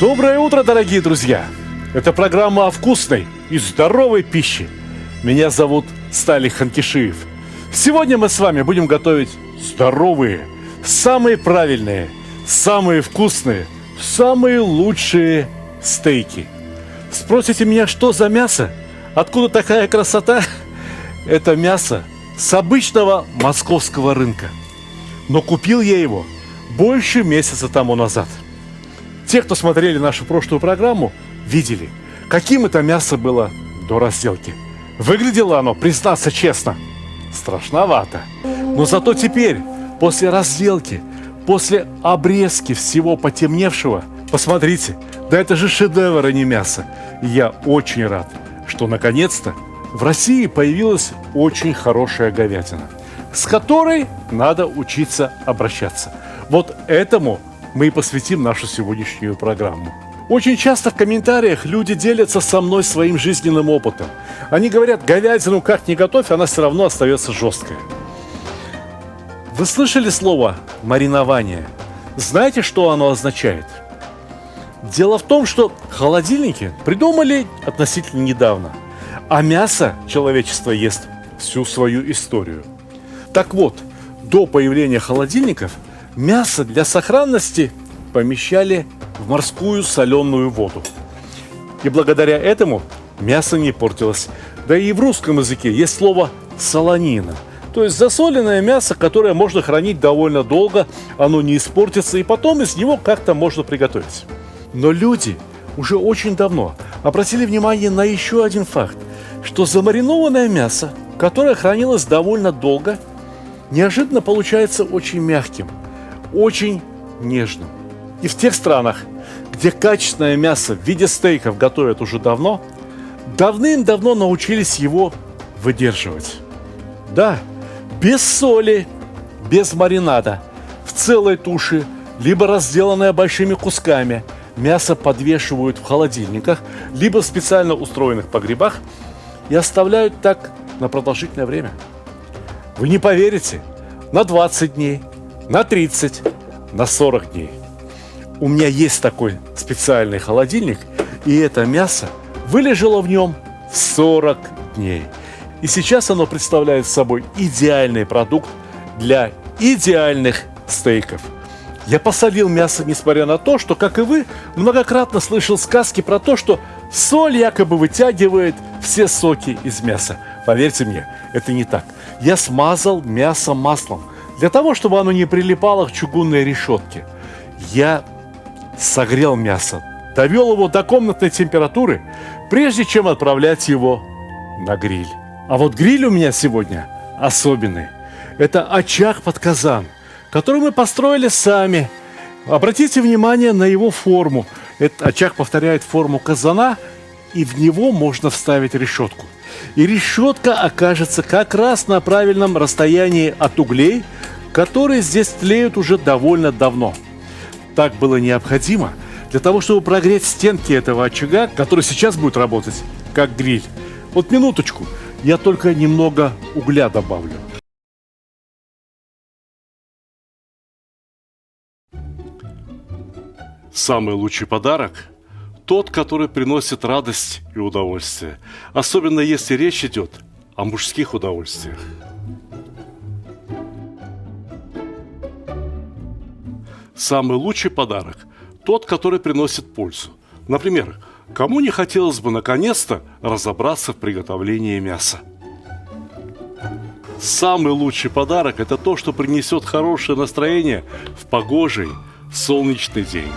Доброе утро, дорогие друзья! Это программа о вкусной и здоровой пище. Меня зовут Сталик Ханкишиев. Сегодня мы с вами будем готовить здоровые, самые правильные, самые вкусные, самые лучшие стейки. Спросите меня, что за мясо? Откуда такая красота? Это мясо с обычного московского рынка. Но купил я его больше месяца тому назад. Те, кто смотрели нашу прошлую программу, видели, каким это мясо было до разделки. Выглядело оно, признаться честно, страшновато. Но зато теперь, после разделки, после обрезки всего потемневшего, посмотрите, да это же шедевр, а не мясо. И я очень рад, что наконец-то в России появилась очень хорошая говядина, с которой надо учиться обращаться. Вот этому мы и посвятим нашу сегодняшнюю программу. Очень часто в комментариях люди делятся со мной своим жизненным опытом. Они говорят, говядину как ни готовь, она все равно остается жесткой. Вы слышали слово «маринование»? Знаете, что оно означает? Дело в том, что холодильники придумали относительно недавно, а мясо человечество ест всю свою историю. Так вот, до появления холодильников мясо для сохранности помещали в морскую соленую воду. И благодаря этому мясо не портилось. Да и в русском языке есть слово «солонина». То есть засоленное мясо, которое можно хранить довольно долго, оно не испортится, и потом из него как-то можно приготовить. Но люди уже очень давно обратили внимание на еще один факт, что замаринованное мясо, которое хранилось довольно долго, неожиданно получается очень мягким, очень нежным. И в тех странах, где качественное мясо в виде стейков готовят уже давно, давным-давно научились его выдерживать. Да, без соли, без маринада, в целой туше, либо разделанное большими кусками, мясо подвешивают в холодильниках, либо в специально устроенных погребах и оставляют так на продолжительное время. Вы не поверите, на 20 дней, на 30, на 40 дней. У меня есть такой специальный холодильник, и это мясо вылежало в нем 40 дней. И сейчас оно представляет собой идеальный продукт для идеальных стейков. Я посолил мясо, несмотря на то, что, как и вы, многократно слышал сказки про то, что соль якобы вытягивает все соки из мяса. Поверьте мне, это не так. Я смазал мясо маслом, для того, чтобы оно не прилипало к чугунной решетке. Я согрел мясо, довел его до комнатной температуры, прежде чем отправлять его на гриль. А вот гриль у меня сегодня особенный. Это очаг под казан, который мы построили сами. Обратите внимание на его форму. Этот очаг повторяет форму казана, и в него можно вставить решетку. И решетка окажется как раз на правильном расстоянии от углей, которые здесь тлеют уже довольно давно. Так было необходимо для того, чтобы прогреть стенки этого очага, который сейчас будет работать как гриль. Вот минуточку, я только немного угля добавлю. Самый лучший подарок – тот, который приносит радость и удовольствие, особенно если речь идет о мужских удовольствиях. Самый лучший подарок – тот, который приносит пользу. Например, кому не хотелось бы наконец-то разобраться в приготовлении мяса? Самый лучший подарок – это то, что принесет хорошее настроение в погожий, солнечный день.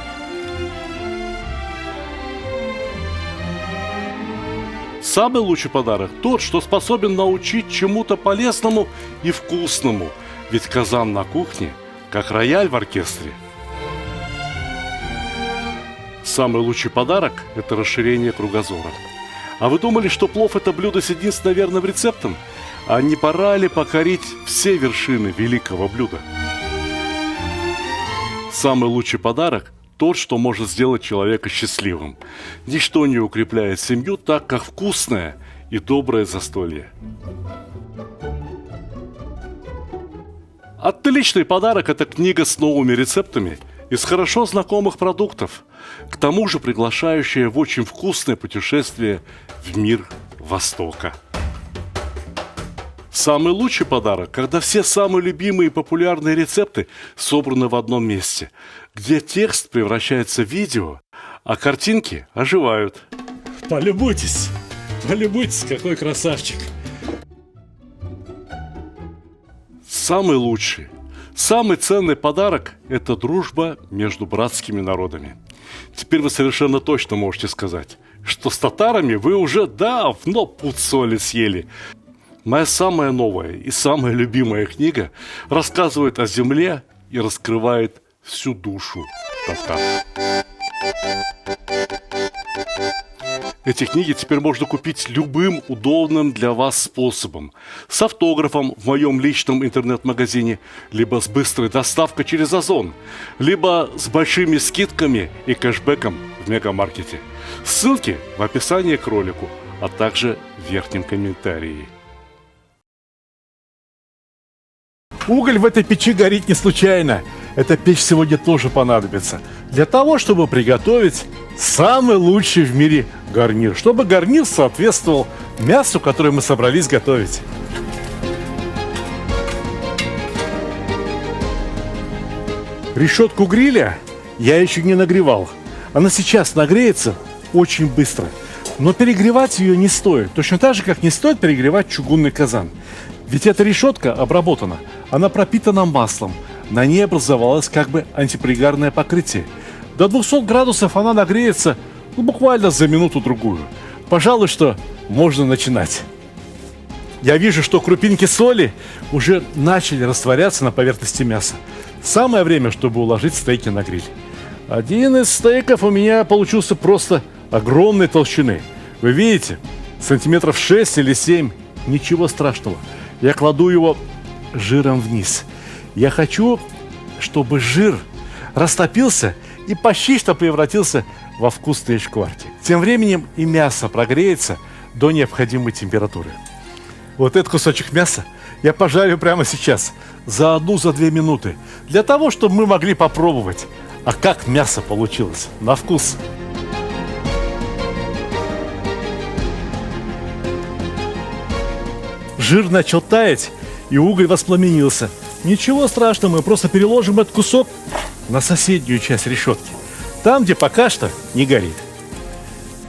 Самый лучший подарок – тот, что способен научить чему-то полезному и вкусному, ведь казан на кухне, как рояль в оркестре. Самый лучший подарок – это расширение кругозора. А вы думали, что плов – это блюдо с единственно верным рецептом? А не пора ли покорить все вершины великого блюда? Самый лучший подарок – тот, что может сделать человека счастливым. Ничто не укрепляет семью так, как вкусное и доброе застолье. Отличный подарок – это книга с новыми рецептами из хорошо знакомых продуктов, к тому же приглашающая в очень вкусное путешествие в мир Востока. Самый лучший подарок, когда все самые любимые и популярные рецепты собраны в одном месте, где текст превращается в видео, а картинки оживают. Полюбуйтесь, какой красавчик. Самый лучший, самый ценный подарок – это дружба между братскими народами. Теперь вы совершенно точно можете сказать, что с татарами вы уже давно пуд соли съели. Моя самая новая и самая любимая книга рассказывает о земле и раскрывает всю душу татар. Эти книги теперь можно купить любым удобным для вас способом. С автографом в моем личном интернет-магазине, либо с быстрой доставкой через Озон, либо с большими скидками и кэшбэком в мегамаркете. Ссылки в описании к ролику, а также в верхнем комментарии. Уголь в этой печи горит не случайно. Эта печь сегодня тоже понадобится для того, чтобы приготовить самый лучший в мире гарнир, чтобы гарнир соответствовал мясу, которое мы собрались готовить. Решетку гриля я еще не нагревал. Она сейчас нагреется очень быстро. Но перегревать ее не стоит. Точно так же, как не стоит перегревать чугунный казан. Ведь эта решетка обработана. Она пропитана маслом. На ней образовалось как бы антипригарное покрытие. До 200 градусов она нагреется буквально за минуту-другую. Пожалуй, что можно начинать. Я вижу, что крупинки соли уже начали растворяться на поверхности мяса. Самое время, чтобы уложить стейки на гриль. Один из стейков у меня получился просто огромной толщины. Вы видите, сантиметров 6 или 7, ничего страшного. Я кладу его жиром вниз. Я хочу, чтобы жир растопился и почти что превратился во вкусные шкварки. Тем временем и мясо прогреется до необходимой температуры. Вот этот кусочек мяса я пожарю прямо сейчас, за 1-2 минуты, для того, чтобы мы могли попробовать, а как мясо получилось на вкус. Жир начал таять, и уголь воспламенился. Ничего страшного, мы просто переложим этот кусок на соседнюю часть решетки, там, где пока что не горит.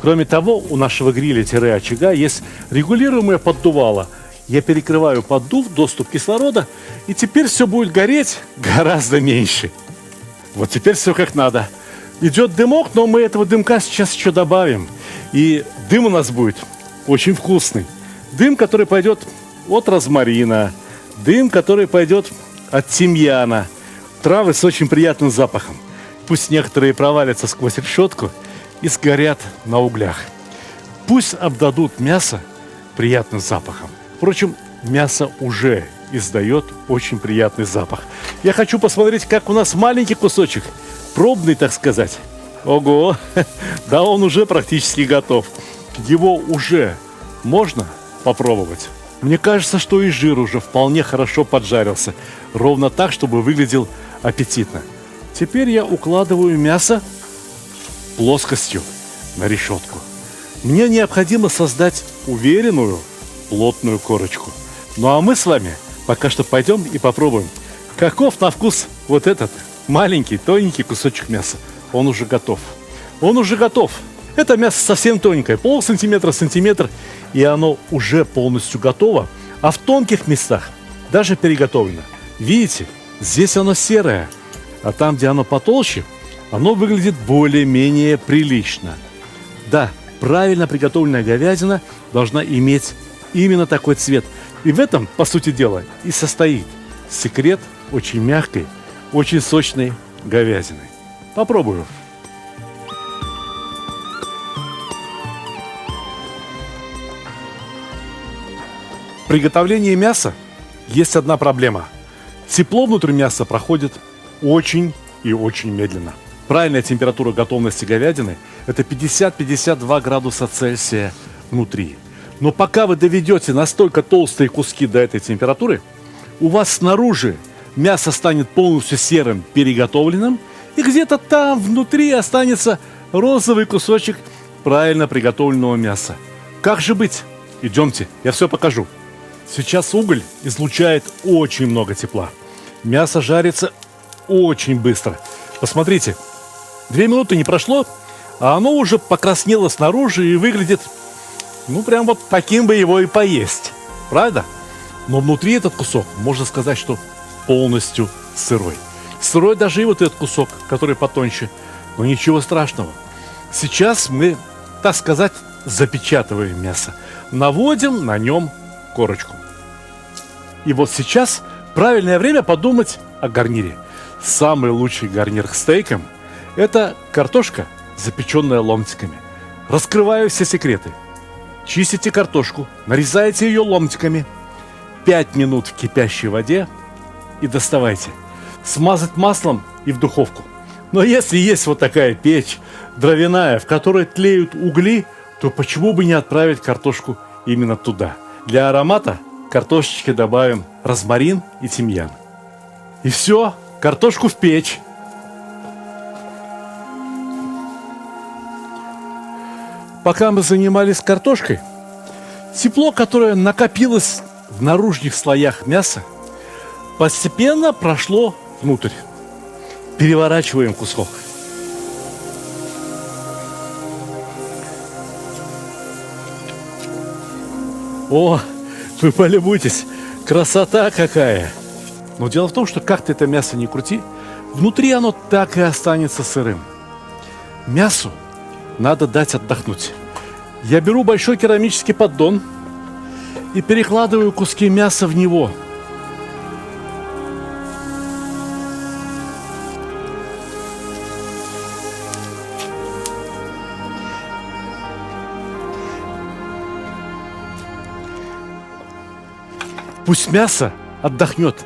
Кроме того, у нашего гриля-очага есть регулируемое поддувало. Я перекрываю поддув, доступ кислорода, и теперь все будет гореть гораздо меньше. Вот теперь все как надо. Идет дымок, но мы этого дымка сейчас еще добавим. И дым у нас будет очень вкусный. Дым, который пойдет от розмарина, дым, который пойдет от тимьяна. Травы с очень приятным запахом. Пусть некоторые провалятся сквозь решетку и сгорят на углях. Пусть обдадут мясо приятным запахом. Впрочем, мясо уже издает очень приятный запах. Я хочу посмотреть, как у нас маленький кусочек, пробный, так сказать. Ого, да он уже практически готов. Его уже можно попробовать. Мне кажется, что и жир уже вполне хорошо поджарился. Ровно так, чтобы выглядел аппетитно. Теперь я укладываю мясо плоскостью на решетку. Мне необходимо создать уверенную, плотную корочку. Ну а мы с вами пока что пойдем и попробуем, каков на вкус вот этот маленький, тоненький кусочек мяса. Он уже готов. Он уже готов. Это мясо совсем тоненькое, полсантиметра, сантиметр, и оно уже полностью готово, а в тонких местах даже переготовлено. Видите, здесь оно серое, а там, где оно потолще, оно выглядит более-менее прилично. Да, правильно приготовленная говядина должна иметь именно такой цвет. И в этом, по сути дела, и состоит секрет очень мягкой, очень сочной говядины. Попробую. В приготовлении мяса есть одна проблема. Тепло внутри мяса проходит очень и очень медленно. Правильная температура готовности говядины – это 50-52 градуса Цельсия внутри. Но пока вы доведете настолько толстые куски до этой температуры, у вас снаружи мясо станет полностью серым, переготовленным, и где-то там внутри останется розовый кусочек правильно приготовленного мяса. Как же быть? Идемте, я все покажу. Сейчас уголь излучает очень много тепла. Мясо жарится очень быстро. Посмотрите, 2 минуты не прошло, а оно уже покраснело снаружи и выглядит, ну, прям вот таким бы его и поесть. Правда? Но внутри этот кусок, можно сказать, что полностью сырой. Сырой даже и вот этот кусок, который потоньше. Но ничего страшного. Сейчас мы, так сказать, запечатываем мясо. Наводим на нем корочку. И вот сейчас правильное время подумать о гарнире. Самый лучший гарнир к стейкам – это картошка, запеченная ломтиками. Раскрываю все секреты. Чистите картошку, нарезаете ее ломтиками. 5 минут в кипящей воде и доставайте. Смазать маслом и в духовку. Но если есть вот такая печь дровяная, в которой тлеют угли, то почему бы не отправить картошку именно туда? Для аромата картошечки добавим розмарин и тимьян. И все, картошку в печь. Пока мы занимались картошкой, тепло, которое накопилось в наружных слоях мяса, постепенно прошло внутрь. Переворачиваем кусок. О, вы полюбуйтесь, красота какая! Но дело в том, что как ты это мясо не крути, внутри оно так и останется сырым. Мясу надо дать отдохнуть. Я беру большой керамический поддон и перекладываю куски мяса в него. Пусть мясо отдохнет,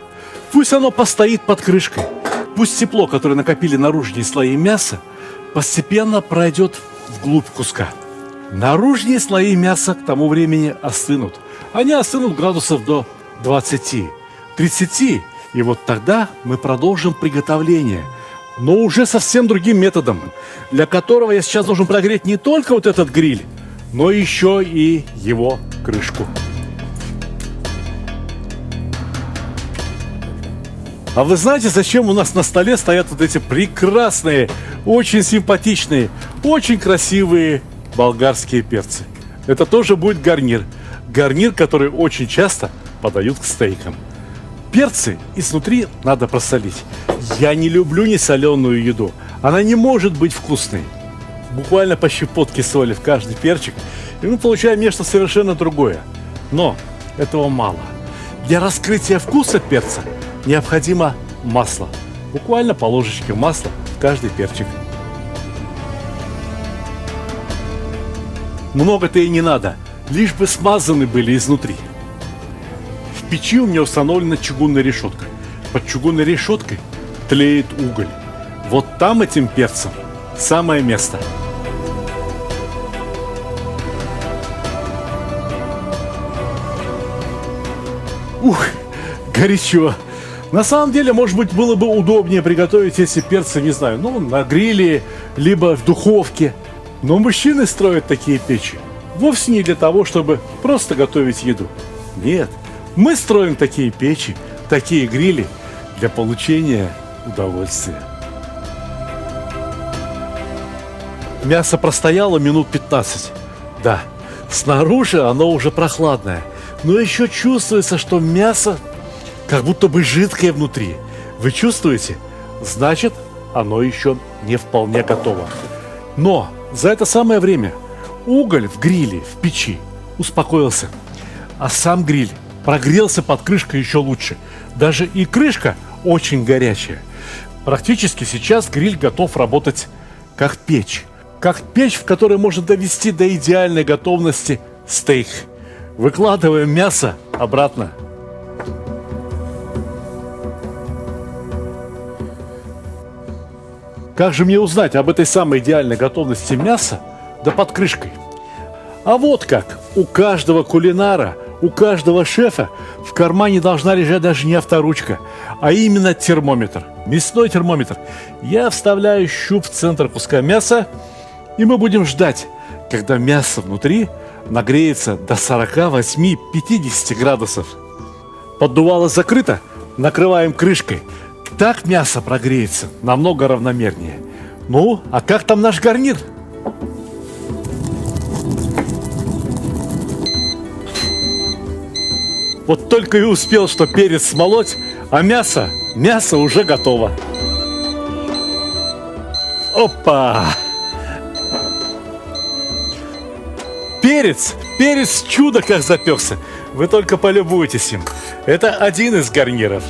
пусть оно постоит под крышкой, пусть тепло, которое накопили наружные слои мяса, постепенно пройдет вглубь куска. Наружные слои мяса к тому времени остынут. Они остынут градусов до 20, 30, и вот тогда мы продолжим приготовление, но уже совсем другим методом, для которого я сейчас должен прогреть не только вот этот гриль, но еще и его крышку. А вы знаете, зачем у нас на столе стоят вот эти прекрасные, очень симпатичные, очень красивые болгарские перцы? Это тоже будет гарнир. Гарнир, который очень часто подают к стейкам. Перцы изнутри надо просолить. Я не люблю несоленую еду. Она не может быть вкусной. Буквально по щепотке соли в каждый перчик, и мы получаем нечто совершенно другое. Но этого мало. Для раскрытия вкуса перца необходимо масло. Буквально по ложечке масла в каждый перчик. Много-то и не надо, лишь бы смазаны были изнутри. В печи у меня установлена чугунная решетка. Под чугунной решеткой тлеет уголь. Вот там этим перцем самое место. Ух, горячо. На самом деле, может быть, было бы удобнее приготовить эти перцы, не знаю, на гриле, либо в духовке. Но мужчины строят такие печи вовсе не для того, чтобы просто готовить еду. Нет, мы строим такие печи, такие грили для получения удовольствия. Мясо простояло минут 15. Да, снаружи оно уже прохладное, но еще чувствуется, что мясо как будто бы жидкое внутри. Вы чувствуете? Значит, оно еще не вполне готово. Но за это самое время уголь в гриле, в печи успокоился, а сам гриль прогрелся под крышкой еще лучше. Даже и крышка очень горячая. Практически сейчас гриль готов работать как печь. Как печь, в которой можно довести до идеальной готовности стейк. Выкладываем мясо обратно. Как же мне узнать об этой самой идеальной готовности мяса, да под крышкой? А вот как. У каждого кулинара, У каждого шефа в кармане должна лежать даже не авторучка, а именно термометр, мясной термометр. Я вставляю щуп в центр куска мяса, и мы будем ждать, когда мясо внутри нагреется до 48-50 градусов. Поддувало закрыто, накрываем крышкой. Так мясо прогреется намного равномернее. Ну, а как там наш гарнир? Вот только и успел, что перец смолоть, а мясо уже готово. Опа! Перец чудо как запекся. Вы только полюбуйтесь им. Это один из гарниров.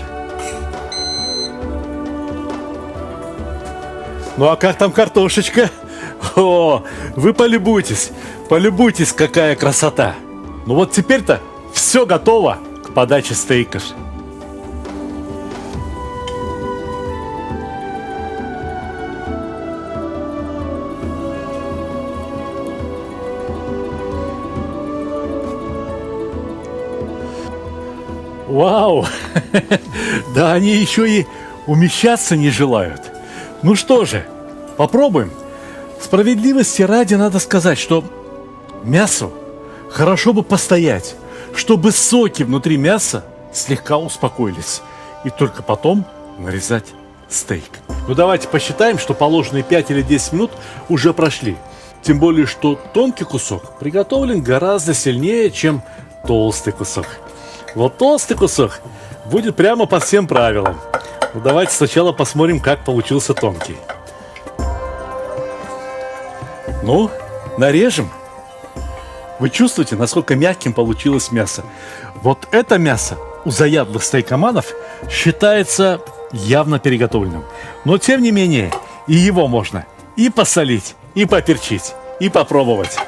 Ну а как там картошечка? О, вы полюбуйтесь, какая красота. Ну вот теперь-то все готово к подаче стейков. Вау! Да они еще и умещаться не желают. Ну что же, попробуем. Справедливости ради надо сказать, что мясу хорошо бы постоять, чтобы соки внутри мяса слегка успокоились. И только потом нарезать стейк. Ну давайте посчитаем, что положенные 5 или 10 минут уже прошли. Тем более, что тонкий кусок приготовлен гораздо сильнее, чем толстый кусок. Вот толстый кусок будет прямо по всем правилам. Ну, давайте сначала посмотрим, как получился тонкий. Ну, нарежем. Вы чувствуете, насколько мягким получилось мясо? Вот это мясо у заядлых стейкоманов считается явно переготовленным. Но тем не менее, и его можно и посолить, и поперчить, и попробовать.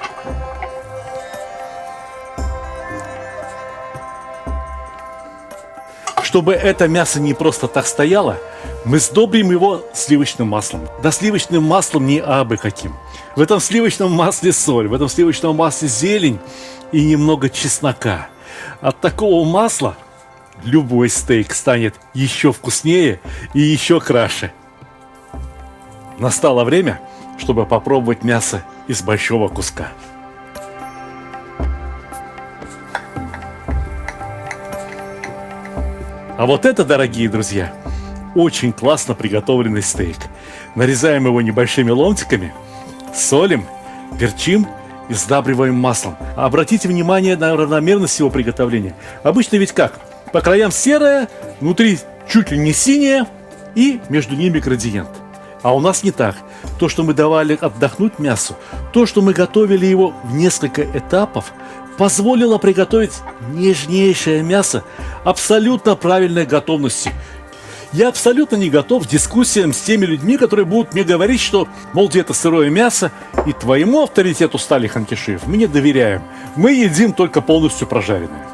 Чтобы это мясо не просто так стояло, мы сдобрим его сливочным маслом. Да сливочным маслом не абы каким. В этом сливочном масле соль, в этом сливочном масле зелень и немного чеснока. От такого масла любой стейк станет еще вкуснее и еще краше. Настало время, чтобы попробовать мясо из большого куска. А вот это, дорогие друзья, очень классно приготовленный стейк. Нарезаем его небольшими ломтиками, солим, перчим и сдабриваем маслом. Обратите внимание на равномерность его приготовления. Обычно ведь как? По краям серое, внутри чуть ли не синее и между ними градиент. А у нас не так. То, что мы давали отдохнуть мясу, то, что мы готовили его в несколько этапов, позволило приготовить нежнейшее мясо абсолютно правильной готовности. Я абсолютно не готов к дискуссиям с теми людьми, которые будут мне говорить, что, мол, это сырое мясо, и твоему авторитету, Стали Ханкишиев, мы не доверяем. Мы едим только полностью прожаренное.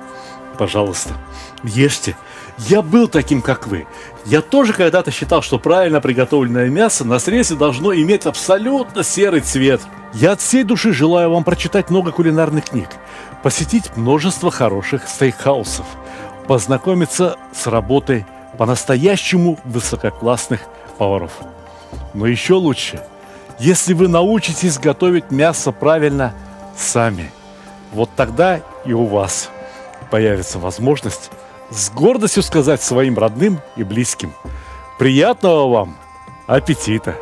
Пожалуйста, ешьте. Я был таким, как вы. Я тоже когда-то считал, что правильно приготовленное мясо на срезе должно иметь абсолютно серый цвет. Я от всей души желаю вам прочитать много кулинарных книг, посетить множество хороших стейкхаусов, познакомиться с работой по-настоящему высококлассных поваров. Но еще лучше, если вы научитесь готовить мясо правильно сами. Вот тогда и у вас появится возможность с гордостью сказать своим родным и близким: приятного вам аппетита!